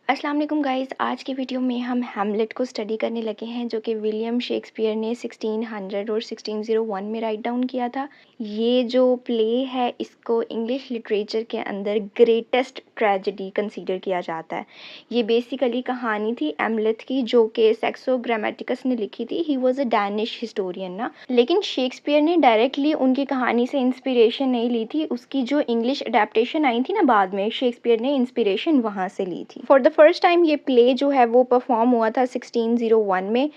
अस्सलाम वालेकुम गाइस। आज के वीडियो में हम हैमलेट को स्टडी करने लगे हैं जो कि विलियम शेक्सपियर ने 1600 और 1601 में राइट डाउन किया था। ये जो प्ले है इसको इंग्लिश लिटरेचर के अंदर ग्रेटेस्ट ट्रेजेडी कंसीडर किया जाता है। ये बेसिकली कहानी थी हैमलेट की जो कि सेक्सो ग्रामेटिकस ने लिखी थी। He was a Danish historian ना, लेकिन शेक्सपियर ने डायरेक्टली उनकी कहानी से इंस्पिरेशन नहीं ली थी। उसकी जो इंग्लिश अडेप्टेशन आई थी ना बाद में, शेक्सपियर ने इंस्पिरेशन वहाँ से ली थी। फॉर द फर्स्ट टाइम ये प्ले जो है वो परफॉर्म हुआ था 1601 में।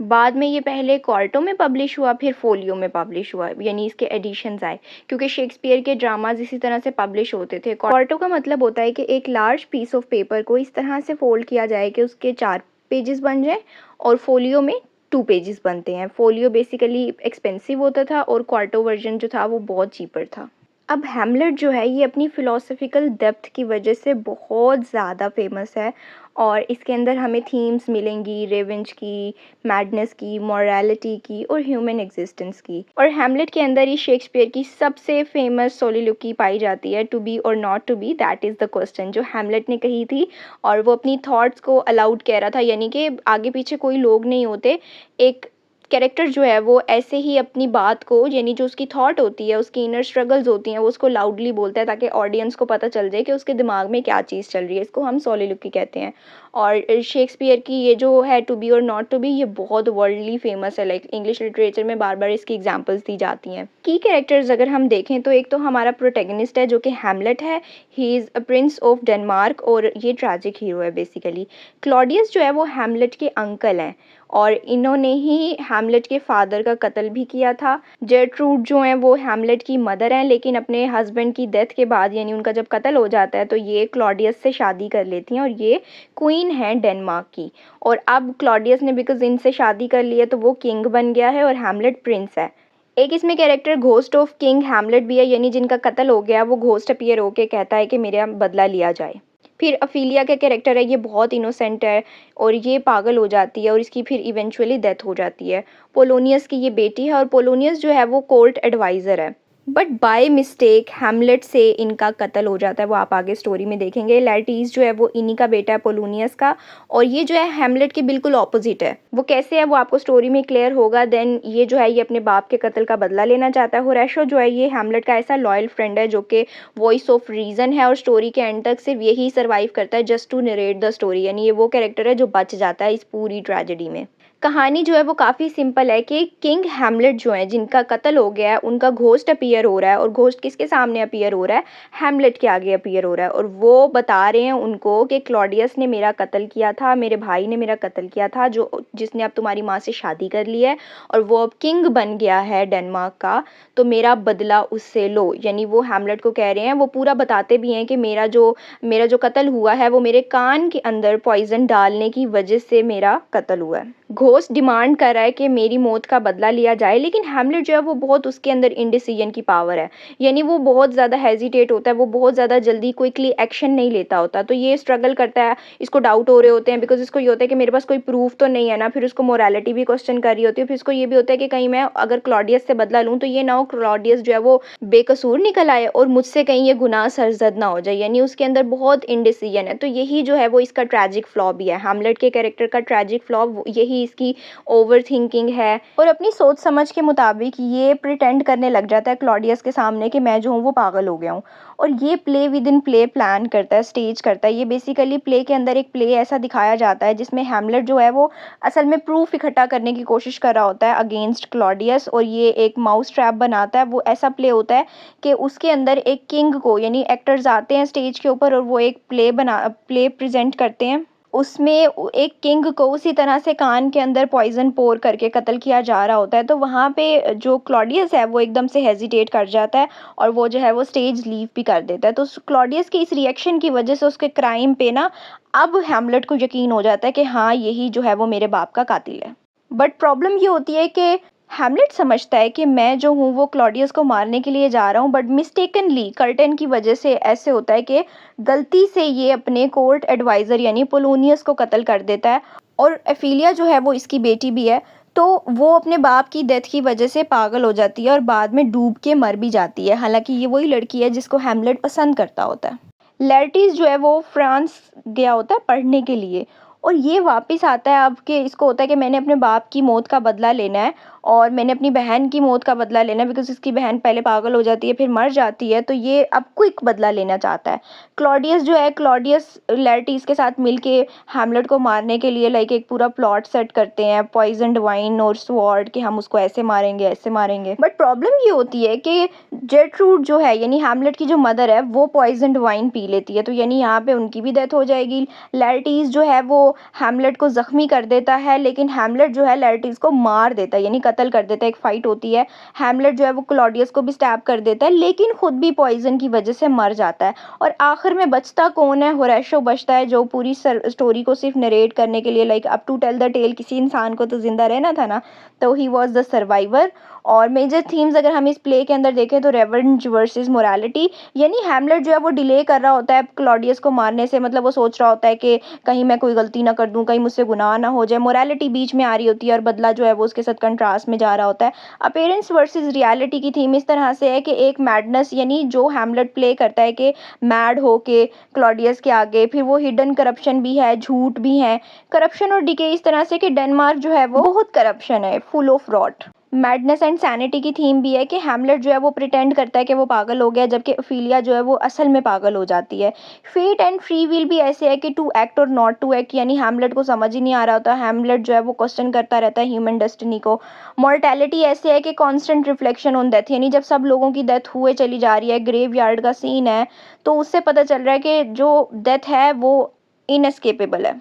बाद में ये पहले क्वार्टो में पब्लिश हुआ, फिर फोलियो में पब्लिश हुआ, यानी इसके एडिशंस आए क्योंकि शेक्सपियर के ड्रामाज इसी तरह से पब्लिश होते थे। क्वार्टो का मतलब होता है कि एक लार्ज पीस ऑफ पेपर को इस तरह से फोल्ड किया जाए कि उसके 4 पेजेस बन जाए, और फोलियो में 2 पेजेस बनते हैं। फोलियो बेसिकली एक्सपेंसिव होता था और क्वार्टो वर्जन जो था वो बहुत चीपर था। अब हैमलेट जो है ये अपनी फ़िलोसॉफ़िकल डेप्थ की वजह से बहुत ज़्यादा फेमस है, और इसके अंदर हमें थीम्स मिलेंगी रिवेंज की, मैडनेस की, मॉरलिटी की और ह्यूमन एग्जिस्टेंस की। और हैमलेट के अंदर ही शेक्सपियर की सबसे फेमस सोलिलोक्वी पाई जाती है, टू बी और not to be, that is the question, जो हैमलेट ने कही थी। और वो अपनी थॉट्स को अलाउड कह रहा था, यानी कि आगे पीछे कोई लोग नहीं होते, एक कैरेक्टर जो है वो ऐसे ही अपनी बात को, यानी जो उसकी थॉट होती है, उसकी इनर स्ट्रगल्स होती हैं, वो उसको लाउडली बोलता है ताकि ऑडियंस को पता चल जाए कि उसके दिमाग में क्या चीज़ चल रही है। इसको हम सोलिलोक्वी कहते हैं। और शेक्सपियर की ये जो है टू बी और नॉट टू बी, ये बहुत वर्ल्डली फेमस है। लाइक इंग्लिश लिटरेचर में बार बार इसकी एग्जांपल्स दी जाती हैं। की कैरेक्टर्स अगर हम देखें तो एक तो हमारा प्रोटैगनिस्ट है जो कि हैमलेट है। He is a prince of Denmark और ये ट्रैजिक हीरो है बेसिकली। क्लॉडियस जो है वो हैमलेट के अंकल हैं, और इन्होंने ही हैमलेट के फादर का कत्ल भी किया था। जर्ट्रूड जो हैं वो हैमलेट की मदर हैं, लेकिन अपने हस्बैंड की डेथ के बाद, यानी उनका जब कत्ल हो जाता है, तो ये क्लॉडियस से शादी कर लेती हैं और ये क्वीन हैं डेनमार्क की। और अब क्लॉडियस ने बिकॉज इनसे शादी कर ली है तो वो किंग बन गया है और हैमलेट प्रिंस है। एक इसमें character ghost of king Hamlet भी है, यानी जिनका कत्ल हो गया वो घोस्ट अपीयर होके कहता है कि मेरा बदला लिया जाए। फिर अफीलिया का कैरेक्टर है, ये बहुत इनोसेंट है और ये पागल हो जाती है और इसकी फिर इवेंचुअली डेथ हो जाती है। पोलोनियस की ये बेटी है और पोलोनियस जो है वो कोर्ट एडवाइज़र है, बट बाय मिस्टेक हैमलेट से इनका कत्ल हो जाता है। वो आप आगे स्टोरी में देखेंगे। लैटिस जो है वो इन्हीं का बेटा है, पोलोनियस का, और ये जो है हैमलेट के बिल्कुल ऑपोजिट है। वो कैसे है वो आपको स्टोरी में क्लियर होगा। देन ये जो है ये अपने बाप के कत्ल का बदला लेना चाहता है। होरेशो जो है ये हैमलेट का ऐसा लॉयल फ्रेंड है जो कि वॉइस ऑफ रीज़न है, और स्टोरी के एंड तक सिर्फ यही सर्वाइव करता है just to narrate the story, यानी ये वो कैरेक्टर है जो बच जाता है इस पूरी ट्रेजेडी में। कहानी जो है वो काफ़ी सिंपल है कि किंग हैमलेट जो है जिनका कत्ल हो गया है, उनका घोस्ट अपीयर हो रहा है, और घोस्ट किसके सामने अपीयर हो रहा है, हैमलेट के आगे अपीयर हो रहा है, और वो बता रहे हैं उनको कि क्लॉडियस ने मेरा कत्ल किया था, मेरे भाई ने मेरा कत्ल किया था, जो जिसने अब तुम्हारी माँ से शादी कर ली है, और वो अब किंग बन गया है डेनमार्क का, तो मेरा बदला उससे लो। यानी वो हैमलेट को कह रहे हैं, वो पूरा बताते भी हैं कि मेरा जो कत्ल हुआ है वो मेरे कान के अंदर पॉइजन डालने की वजह से मेरा कत्ल हुआ है। घोस्ट डिमांड कर रहा है कि मेरी मौत का बदला लिया जाए, लेकिन हैमलेट जो है वो बहुत, उसके अंदर इंडिसीजन की पावर है, यानी वो बहुत ज़्यादा हेजिटेट होता है, वो बहुत ज़्यादा जल्दी क्विकली एक्शन नहीं लेता होता। तो ये स्ट्रगल करता है, इसको डाउट हो रहे होते हैं, बिकॉज इसको ये होता है कि मेरे पास कोई प्रूफ तो नहीं है ना। फिर उसको मोरालिटी भी क्वेश्चन कर रही होती है। फिर इसको ये भी होता है कि कहीं मैं अगर क्लॉडियस से बदला लूँ तो ये ना हो क्लॉडियस जो है वो बेकसूर निकल आए और मुझसे कहीं ये गुनाह सरजद ना हो जाए, यानी उसके अंदर बहुत इंडिसीजन है। तो यही जो है वो इसका ट्रैजिक फ्लॉ भी है। हैमलेट के कैरेक्टर का ट्रैजिक फ्लॉ यही इसकी ओवर थिंकिंग है, और अपनी सोच समझ के मुताबिक ये प्रिटेंड करने लग जाता है क्लॉडियस के सामने कि मैं जो हूँ वो पागल हो गया हूँ। और ये play with in play plan करता है, स्टेज करता है। ये बेसिकली प्ले के अंदर एक प्ले ऐसा दिखाया जाता है जिसमें हैमलेट जो है वो असल में प्रूफ इकट्ठा करने की कोशिश कर रहा होता है अगेंस्ट क्लॉडियस, और ये एक माउस ट्रैप बनाता है। वो ऐसा प्ले होता है कि उसके अंदर एक किंग को, यानी एक्टर्स आते हैं स्टेज के ऊपर और वो एक प्ले प्रेजेंट करते हैं। उसमें एक किंग को उसी तरह से कान के अंदर पॉइजन पोर करके कत्ल किया जा रहा होता है। तो वहाँ पे जो क्लॉडियस है वो एकदम से हेजिटेट कर जाता है और वो जो है वो स्टेज लीव भी कर देता है। तो क्लॉडियस की इस रिएक्शन की वजह से उसके क्राइम पे ना अब हैमलेट को यकीन हो जाता है कि हाँ यही जो है वो मेरे बाप का कातिल है। बट प्रॉब्लम ये होती है कि हैमलेट समझता है कि मैं जो हूँ वो क्लॉडियस को मारने के लिए जा रहा हूँ, बट मिस्टेकनली कर्टन की वजह से ऐसे होता है कि गलती से ये अपने कोर्ट एडवाइज़र यानी पोलोनियस को कत्ल कर देता है। और एफिलिया जो है वो इसकी बेटी भी है, तो वो अपने बाप की डेथ की वजह से पागल हो जाती है और बाद में डूब के मर भी जाती है। हालांकि ये वही लड़की है जिसको हैमलेट पसंद करता होता है। लैटिस जो है वो फ्रांस गया होता है पढ़ने के लिए और ये वापस आता है। अब कि इसको होता है कि मैंने अपने बाप की मौत का बदला लेना है और मैंने अपनी बहन की मौत का बदला लेना है, बिकॉज़ इसकी बहन पहले पागल हो जाती है फिर मर जाती है, तो ये अब क्विक बदला लेना चाहता है। क्लॉडियस जो है, क्लॉडियस लैटिस के साथ मिलके हैमलेट को मारने के लिए लाइक एक पूरा प्लॉट सेट करते हैं, पॉइज़न्ड वाइन और स्वॉर्ड, कि हम उसको ऐसे मारेंगे, ऐसे मारेंगे। बट प्रॉब्लम ये होती है कि जेट्रूड जो है यानी हैमलेट की जो मदर है वो पॉइज़न्ड वाइन पी लेती है, तो यानी यहाँ पे उनकी भी डेथ हो जाएगी। लैटिस जो है वो हैमलेट को ज़ख्मी कर देता है, लेकिन हैमलेट जो है लैटिस को मार देता है यानी कत्ल कर देता है। एक फ़ाइट होती है, हैमलेट जो है वो क्लॉडियस को भी स्टैब कर देता है, लेकिन खुद भी पॉइज़न की वजह से मर जाता है। और आखिर में बचता कौन है? होरेशो बचता है, जो पूरी स्टोरी को सिर्फ नरेट करने के लिए like up to tell the tale, किसी इंसान को तो जिंदा रहना था ना, तो ही वॉज द सर्वाइवर। और मेजर थीम्स अगर हम इस प्ले के अंदर देखें तो रेवेंज वर्सेस मोरालिटी, यानी हैमलेट जो है वो डिले कर रहा होता है क्लॉडियस को मारने से, मतलब वो सोच रहा होता है कि कहीं मैं कोई गलती ना कर दूं, कहीं मुझसे गुनाह ना हो जाए। मोरालिटी बीच में आ रही होती है और बदला जो है वो उसके साथ कंट्रास्ट में जा रहा होता है। अपीयरेंस वर्सेस रियलिटी की थीम इस तरह से है कि एक मैडनेस यानी जो हैमलेट प्ले करता है कि मैड हो के क्लॉडियस के आगे, फिर वो हिडन करप्शन भी है, झूठ भी है, करप्शन और डिके इस तरह से कि डेनमार्क जो है वो बहुत करप्शन है, full of rot. Madness and sanity की थीम भी है कि हैमलेट जो है वो प्रिटेंड करता है कि वो पागल हो गया, जबकि ओफिलिया जो है वो असल में पागल हो जाती है। फेट एंड फ्री विल भी ऐसे है कि टू एक्ट और नॉट टू एक्ट, यानी हैमलेट को समझ ही नहीं आ रहा होता, हैमलेट जो है वो क्वेश्चन करता रहता है ह्यूमन डेस्टिनी को। मॉर्टेलिटी ऐसे है कि कांस्टेंट रिफ्लेक्शन ऑन डेथ, यानी जब सब लोगों की डेथ हुए चली जा रही है, ग्रेव यार्ड का सीन है, तो उससे पता चल रहा है कि जो डेथ है वो इनएस्केपेबल है।